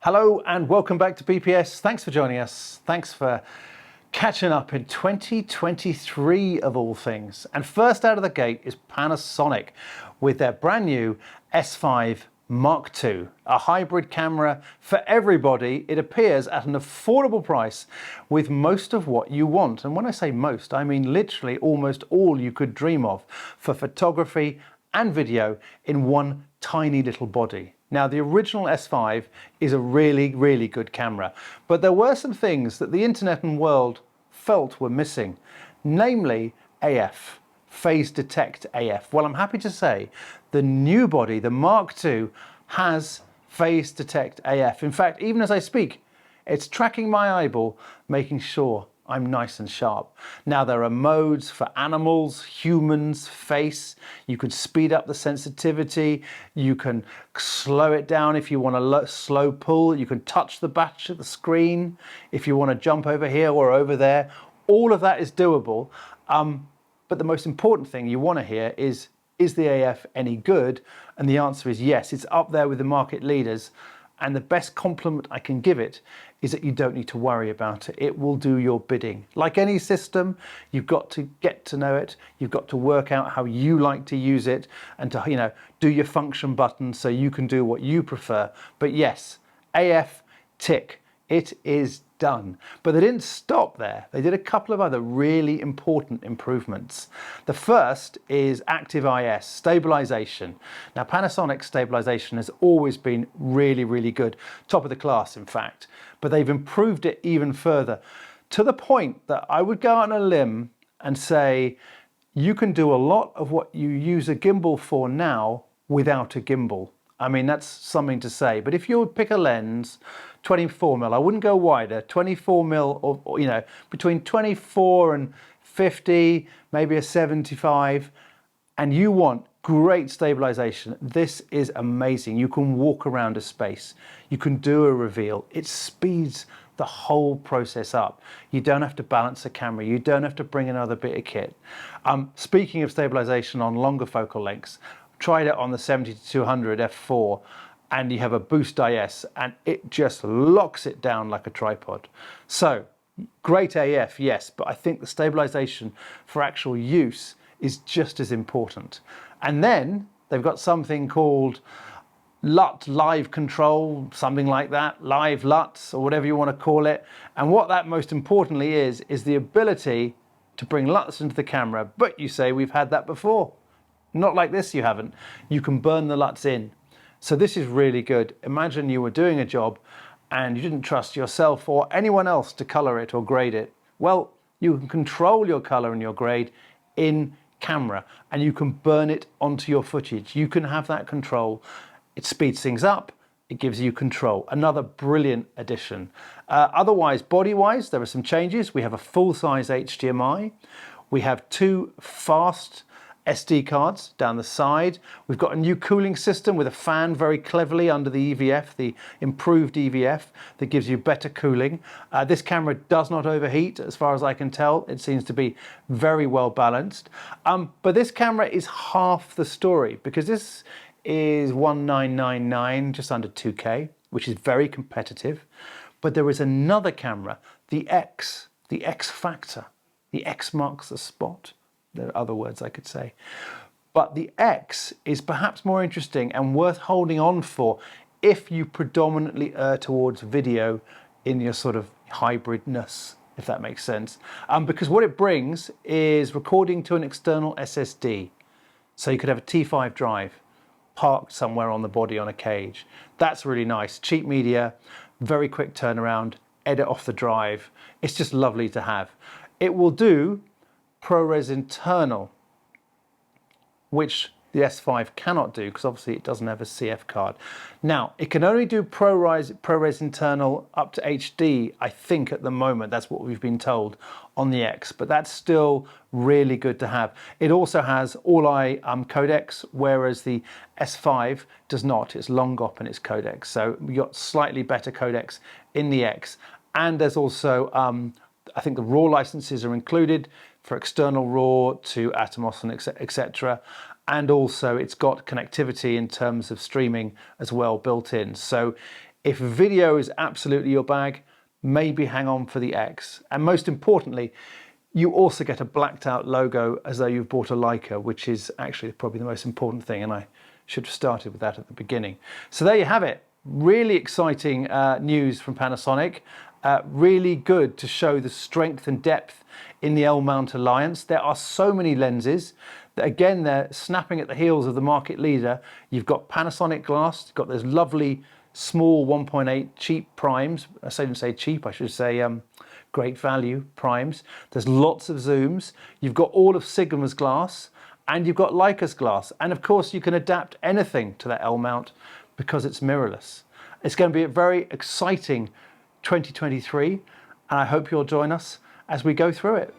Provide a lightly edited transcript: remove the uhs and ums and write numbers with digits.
Hello and welcome back to BPS. Thanks for joining us. Thanks for catching up in 2023 of all things. And first out of the gate is Panasonic with their brand new S5 Mark II, a hybrid camera for everybody. It appears at an affordable price with most of what you want. And when I say most, I mean literally almost all you could dream of for photography and video in one tiny little body. Now, the original S5 is a really good camera, but there were some things that the internet and world felt were missing, namely AF, phase detect AF. Well, I'm happy to say the new body, the Mark II, has phase detect AF. In fact, even as I speak, it's tracking my eyeball, making sure I'm nice and sharp. Now, there are modes for animals, humans, face. You can speed up the sensitivity. You can slow it down if you want a slow pull. You can touch the batch of the screen if you want to jump over here or over there. All of that is doable. But the most important thing you want to hear is the AF any good? And the answer is yes. It's up there with the market leaders. And the best compliment I can give it is that you don't need to worry about it. It will do your bidding. Like any system, you've got to get to know it. You've got to work out how you like to use it and to, do your function buttons so you can do what you prefer. But yes, AF, tick. It is done. But they didn't stop there. They did a couple of other really important improvements. The first is active IS, stabilization. Now, Panasonic stabilization has always been really good, top of the class, in fact, but they've improved it even further to the point that I would go out on a limb and say you can do a lot of what you use a gimbal for now without a gimbal. I mean, that's something to say. But if you would pick a lens, 24mm, I wouldn't go wider, 24mm or between 24 and 50, maybe a 75, and you want great stabilization, this is amazing. You can walk around a space. You can do a reveal. It speeds the whole process up. You don't have to balance the camera. You don't have to bring another bit of kit. Speaking of stabilization on longer focal lengths, tried it on the 70-200 f4 and you have a boost IS and it just locks it down like a tripod. So great AF, yes, but I think the stabilization for actual use is just as important. And then they've got something called LUT, live control, something like that, live LUTs or whatever you want to call it. And what that most importantly is the ability to bring LUTs into the camera. But you say we've had that before. Not like this, you haven't. You can burn the LUTs in. So this is really good. Imagine you were doing a job and you didn't trust yourself or anyone else to color it or grade it. Well, you can control your color and your grade in camera and you can burn it onto your footage. You can have that control. It speeds things up. It gives you control. Another brilliant addition. Otherwise, body-wise, there are some changes. We have a full-size HDMI. We have two fast SD cards down the side. We've got a new cooling system with a fan very cleverly under the EVF, the improved EVF that gives you better cooling. This camera does not overheat as far as I can tell. It seems to be very well balanced. But this camera is half the story because this is 1999, just under 2K, which is very competitive. But there is another camera, the X Factor. The X marks the spot. There are other words I could say. But the X is perhaps more interesting and worth holding on for if you predominantly err towards video in your sort of hybridness, if that makes sense. Because what it brings is recording to an external SSD. So you could have a T5 drive parked somewhere on the body on a cage. That's really nice. Cheap media, very quick turnaround, edit off the drive. It's just lovely to have. It will do ProRes internal, which the S5 cannot do because obviously it doesn't have a CF card. Now, it can only do ProRes internal up to HD, I think at the moment. That's what we've been told on the X, but that's still really good to have. It also has all-eye codecs, whereas the S5 does not. It's long GOP and it's codecs. So we got slightly better codecs in the X. And there's also, I think the RAW licenses are included for external RAW to Atomos and etc. And also it's got connectivity in terms of streaming as well built in. So If video is absolutely your bag, maybe hang on for the X. And most importantly, you also get a blacked out logo as though you've bought a Leica, which is actually probably the most important thing, and I should have started with that at the beginning. So there you have it. Really exciting news from Panasonic. Really good to show the strength and depth in the L-mount alliance. There are so many lenses that, again, they're snapping at the heels of the market leader. You've got Panasonic glass, you've got those lovely small 1.8 cheap primes. I shouldn't say cheap, I should say great value primes. There's lots of zooms. You've got all of Sigma's glass, and you've got Leica's glass. And of course, you can adapt anything to that L-mount because it's mirrorless. It's going to be a very exciting 2023, and I hope you'll join us as we go through it.